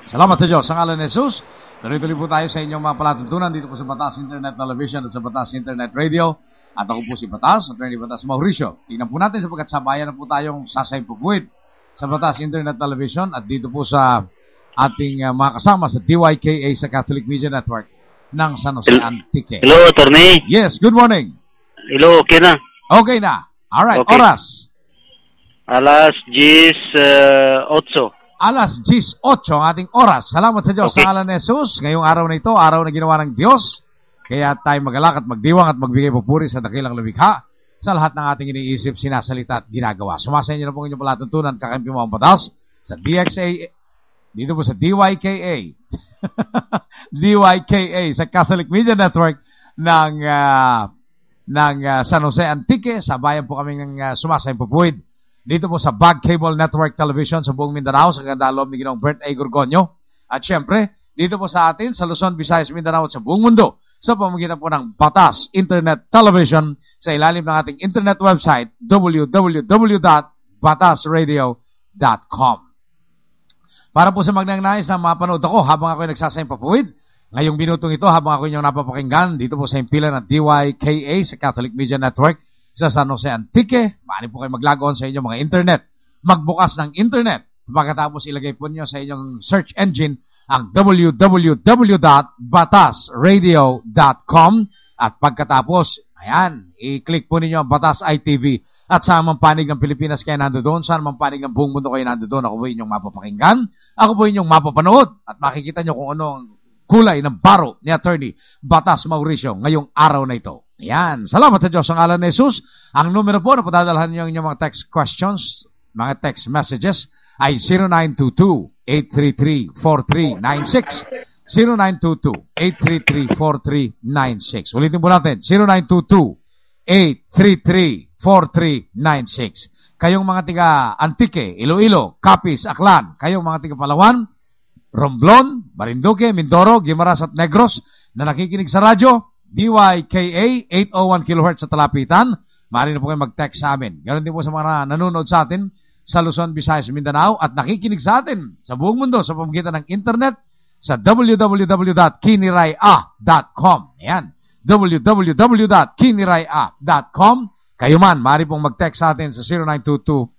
Salamat sa Diyos. Sa ngalan ni Jesus, tuloy-tuloy po tayo sa inyong mga palatuntunan dito po sa Batas Internet Television at sa Batas Internet Radio. At ako po si Batas, Attorney Batas Mauricio. Tingnan po natin sapagkat sabayan na po tayong sasaypupuit sa Batas Internet Television at dito po sa ating mga kasama sa DYKA sa Catholic Media Network ng San Jose Antique. Hello, Attorney. Yes, good morning. Hello, okay na? Okay na. Alright, Okay. oras. Alas 10:08. Alas 10:08 ang ating oras. Salamat sa Diyos. Okay. Sa ngalan ni Jesus, ngayong araw na ito, araw na ginawa ng Diyos. Kaya tayo magalak at magdiwang at magbigay papuri sa dakilang lumikha sa lahat ng ating iniisip, sinasalita at ginagawa. Sumasayin niyo na po ang inyong palatuntunan, kakampi mo ang batas sa DXA, dito po sa DYKA. DYKA sa Catholic Media Network ng San Jose Antique. Sa bayan po kami ng sumasayang pupuwid. Dito po sa Bag Cable Network Television sa buong Mindanao, sa ganda loob ni Ginoong Bert A. Gorgonio. At syempre, dito po sa atin, sa Luzon, Visayas, Mindanao at sa buong mundo, sa pamamagitan po ng Batas Internet Television sa ilalim ng ating internet website, www.batasradio.com. Para po sa magnanais na mapanood ako habang ako ay nagsasayang papuwid, ngayong minutong ito habang ako inyong napapakinggan, dito po sa impilan ng DYKA sa Catholic Media Network, sa San Jose Antique, maaari po kayo maglagon sa inyong mga internet. Magbukas ng internet. Pagkatapos ilagay po niyo sa inyong search engine ang www.batasradio.com at pagkatapos, ayan, i-click po ninyo ang Batas ITV at sa amang panig ng Pilipinas kayo nandoon, sa amang panig ng buong mundo kayo nandoon, ako po inyong mapapakinggan, ako po inyong mapapanood at makikita nyo kung ano ang kulay ng baro ni Attorney Batas Mauricio ngayong araw na ito. Ayan. Salamat sa Diyos. Sa ngalan ni Jesus, ang numero po na padadalhan niyo ang inyong mga text questions, mga text messages ay 0922-833-4396. 0922-833-4396. Ulitin po natin, 0922-833-4396. Kayong mga tiga Antique, Iloilo, Capiz, Aklan, kayong mga tiga Palawan, Romblon, Marinduque, Mindoro, Guimaras at Negros na nakikinig sa radyo, DYKA 801 kHz sa Talapitan. Maaari na po kayo mag-text sa amin. Ganoon din po sa mga nanonood sa atin sa Luzon, Visayas, Mindanao at nakikinig sa atin sa buong mundo sa pamamagitan ng internet sa www.kiniraya.com. Ayan, www.kiniraya.com. Kayo man, maaari pong mag-text sa atin sa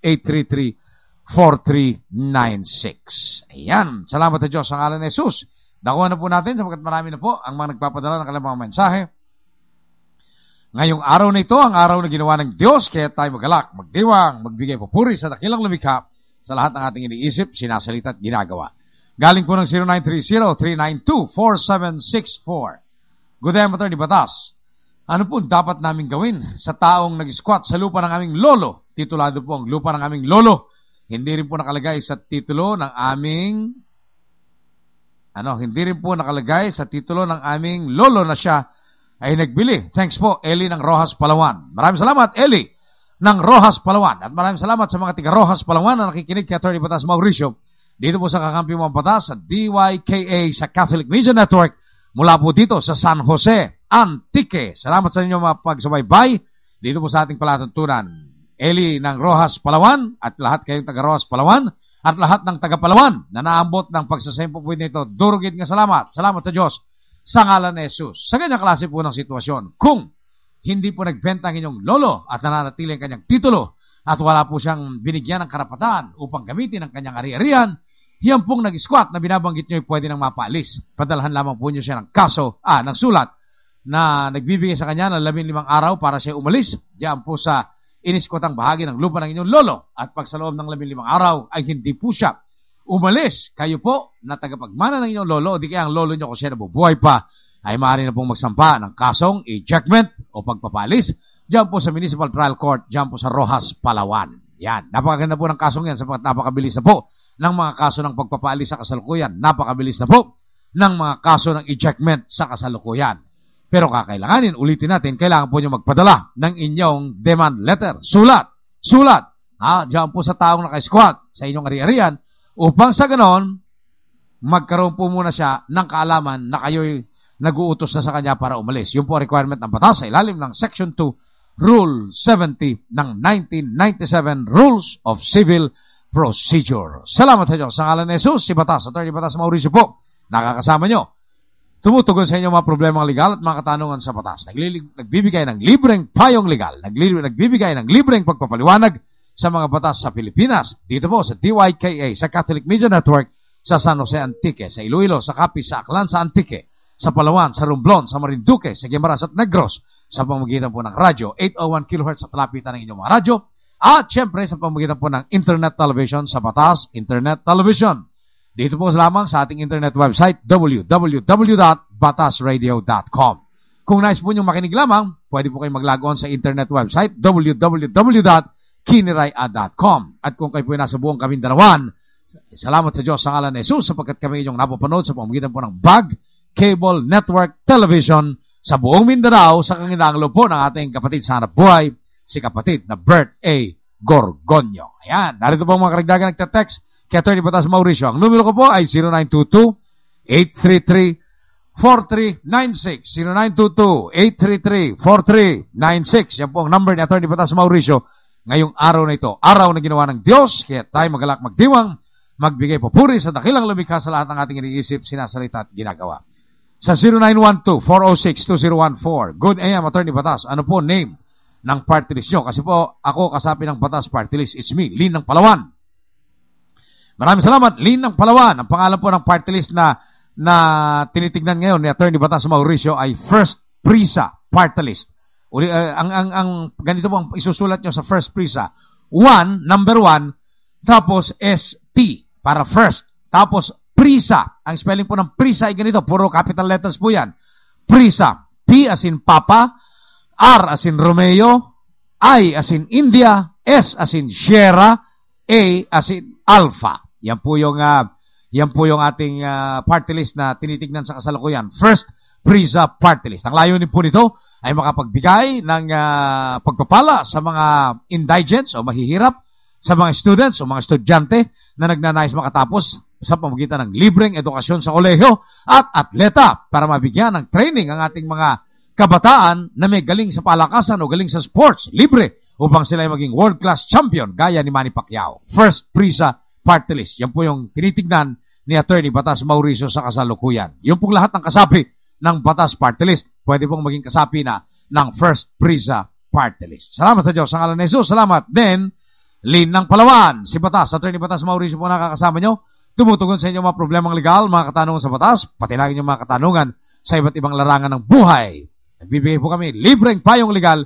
0922-833-4396. Ayan, salamat sa Diyos sa ngalan ni Jesus. Nakuha na po natin sapagkat marami na po ang mga nagpapadala ng kanilang mga mensahe. Ngayong araw na ito, ang araw na ginawa ng Diyos, kaya tayo magalak, magdiwang, magbigay papuri sa dakilang lumikha sa lahat ng ating iniisip, sinasalita at ginagawa. Galing po ng 0930-392-4764. Good day, Attorney Batas. Ano po dapat namin gawin sa taong nag-squat sa lupa ng aming lolo? Titulado po ang lupa ng aming lolo. Hindi rin po nakalagay sa titulo ng aming hindi rin po nakalagay sa titulo ng aming lolo na siya ay nagbili. Thanks po, Eli ng Rojas, Palawan. Maraming salamat, Eli ng Rojas, Palawan. At maraming salamat sa mga tiga Rojas, Palawan na nakikinig kay Attorney Batas Mauricio dito po sa kakampi mga batas sa DYKA sa Catholic Media Network mula po dito sa San Jose Antique. Salamat sa inyo mga pagsubaybay dito po sa ating palatuntunan. Eli ng Rojas, Palawan at lahat kayong taga Rojas, Palawan at lahat ng taga-Palawan na naambot ng pagsasampupwid nito, durugid nga salamat. Salamat sa Diyos sa ngalan ni Jesus. Sa ganyang klase po ng sitwasyon, kung hindi po nagbenta ang inyong lolo at nananatili ang kanyang titulo at wala po siyang binigyan ng karapatan upang gamitin ang kanyang ari-arian, yan pong nag-squat na binabanggit nyo ay pwede nang mapaalis. Padalhan lamang po nyo siya ng ng sulat na nagbibigay sa kanya ng 15 araw para siya umalis. Diyan po sa iniskwatang bahagi ng lupa ng inyong lolo at pag sa loob ng 15 araw ay hindi po siya umalis, kayo po na tagapagmana ng inyong lolo o di kaya ang lolo nyo kung siya nabubuhay pa ay maaari na pong magsampa ng kasong ejectment o pagpapalis dyan po sa Municipal Trial Court dyan po sa Rojas, Palawan. Yan, napakaganda po ng kasong yan sapagkat napakabilis na po ng mga kaso ng pagpapalis sa kasalukuyan, napakabilis na po ng mga kaso ng ejectment sa kasalukuyan. Pero kakailanganin, ulitin natin, kailangan po nyo magpadala ng inyong demand letter. Sulat. Diyan po sa taong naka-squat sa inyong ari-arian upang sa ganon, magkaroon po muna siya ng kaalaman na kayo'y nag-uutos na sa kanya para umalis. Yun po ang requirement ng batas sa ilalim ng Section 2, Rule 70 ng 1997 Rules of Civil procedure. Salamat sa Diyos. Sa ngalan ni Jesus, si Batas, Attorney Batas Mauricio po, nakakasama nyo. Tumutugon sa inyong mga problemang legal at mga katanungan sa batas. Nagbibigay ng libreng payong legal. Nagbibigay ng libreng pagpapaliwanag sa mga batas sa Pilipinas. Dito po sa DYKA, sa Catholic Media Network, sa San Jose Antique, sa Iloilo, sa Capiz, sa Aklan, sa Antique, sa Palawan, sa Romblon, sa Marinduque, sa Guimaras at Negros, sa pamamagitan po ng radyo, 801 kHz sa kalapitan ng inyong mga radyo, at syempre sa pamamagitan po ng internet television sa Batas Internet Television. Dito po lamang sa ating internet website, www.batasradio.com. Kung nais po niyong makinig lamang, pwede po kayong mag-log on sa internet website, www.kiniraya.com. At kung kayo po ay nasa buong Kamindanawan, salamat sa Diyos sa ngalan ni Jesus sapagkat kami inyong napapanood sa pamamagitan po ng BAG Cable Network Television sa buong Mindanao sa Kangindanglo po ng ating kapatid sa hanap buhay, si kapatid na Bert A. Gorgonio. Ayan, narito po mga karagdagan nagte-text kay Attorney Batas Mauricio. Ang numero ko po ay 0922-833-4396. 0922-833-4396. Yan po ang number ni Attorney Batas Mauricio ngayong araw na ito. Araw na ginawa ng Diyos, kaya tayo magalak magdiwang, magbigay papuri sa dakilang lumikha sa lahat ng ating iniisip, sinasalita at ginagawa. Sa 0912-406-2014. Good AM, Attorney Batas. Ano po name ng party list nyo? Kasi po, ako kasapi ng Batas party list. It's me, Lin ng Palawan. Maraming salamat, Lin ng Palawan. Ang pangalan po ng party list na tinitignan ngayon ni Attorney Batas Mauricio ay First PRISA party list. Ang ganito po ang isusulat nyo sa First PRISA. Number 1, tapos ST para first. Tapos PRISA. Ang spelling po ng PRISA ay ganito. Puro capital letters po yan. PRISA. P as in Papa, R as in Romeo, I as in India, S as in Sierra, A as in Alpha. Yan po yung ating party list na tinitignan sa kasalukuyan. First PRISA party list. Ang layunin po nito ay makapagbigay ng pagpapala sa mga indigents o mahihirap, sa mga students o mga estudyante na nagnanais makatapos sa pamamagitan ng libreng edukasyon sa kolehiyo at atleta para mabigyan ng training ang ating mga kabataan na may galing sa palakasan o galing sa sports, libre, upang sila ay maging world-class champion gaya ni Manny Pacquiao. First PRISA party list. Yan po yung tinitignan ni Attorney Batas Mauricio sa kasalukuyan. Yung pong lahat ng kasapi ng Batas party list, pwede pong maging kasapi na ng First PRISA party list. Salamat sa Diyos. Sa ngalan ni Jesus, salamat din. Lin ng Palawan, si Batas, Attorney Batas Mauricio po nakakasama nyo. Tumutugon sa inyong mga problemang legal, mga katanungan sa batas, pati na inyong mga katanungan sa iba't ibang larangan ng buhay. Nagbibigay po kami libreng payong legal,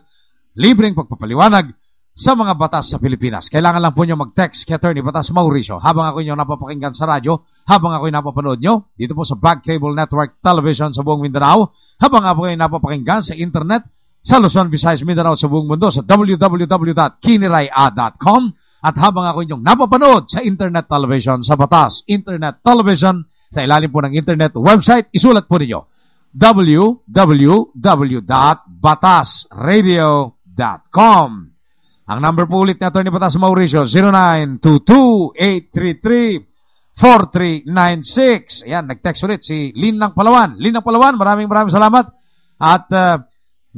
libreng pagpapaliwanag sa mga batas sa Pilipinas. Kailangan lang po nyo mag-text kay Attorney Batas Mauricio habang ako inyong napapakinggan sa radyo, habang ako napapanood nyo dito po sa BAG Cable Network Television sa buong Mindanao, habang ako napapakinggan sa internet sa Luzon, Visayas, Mindanao sa buong mundo sa www.kiniraya.com. At habang ako inyong napapanood sa internet television sa Batas Internet Television, sa ilalim po ng internet website, isulat po ninyo www.batasradio.com. Ang number po ulit ni Attorney Batas Mauricio, 0922-833-4396. Ayan, nag-text ulit si Lin ng Palawan. Lin ng Palawan, maraming salamat. At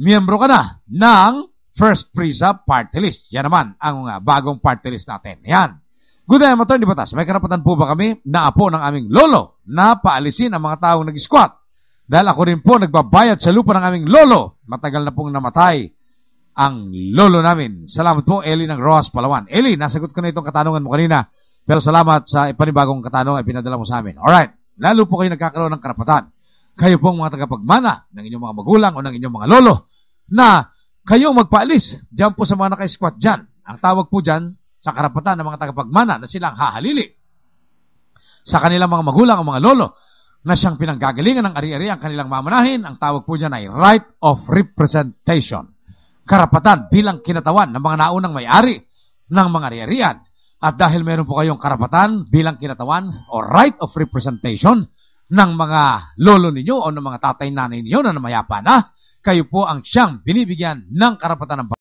miyembro ka na ng First PRISA party list. Yan naman ang bagong party list natin. Yan. Good day, Attorney Batas. May karapatan po ba kami na apo ng aming lolo na paalisin ang mga taong nag-squat? Dahil ako rin po nagbabayad sa lupa ng aming lolo. Matagal na pong namatay ang lolo namin. Salamat po, Eli ng Rojas, Palawan. Eli, nasagot ko na itong katanungan mo kanina. Pero salamat sa ipanibagong katanungan ay pinadala mo sa amin. Alright. Lalo po kayo nagkakaroon ng karapatan. Kayo pong mga tagapagmana ng inyong mga magulang o ng inyong mga lolo na kayong magpaalis dyan po sa mga naka-squat dyan. Ang tawag po dyan sa karapatan ng mga tagapagmana na silang hahalili sa kanilang mga magulang o mga lolo na siyang pinanggagalingan ng ari-ari ang kanilang mamanahin. Ang tawag po dyan ay right of representation. Karapatan bilang kinatawan ng mga naunang may-ari ng mga ari-arian. At dahil meron po kayong karapatan bilang kinatawan o right of representation ng mga lolo ninyo o ng mga tatay-nanay ninyo na namayapa na, kayo po ang siyang binibigyan ng karapatan ng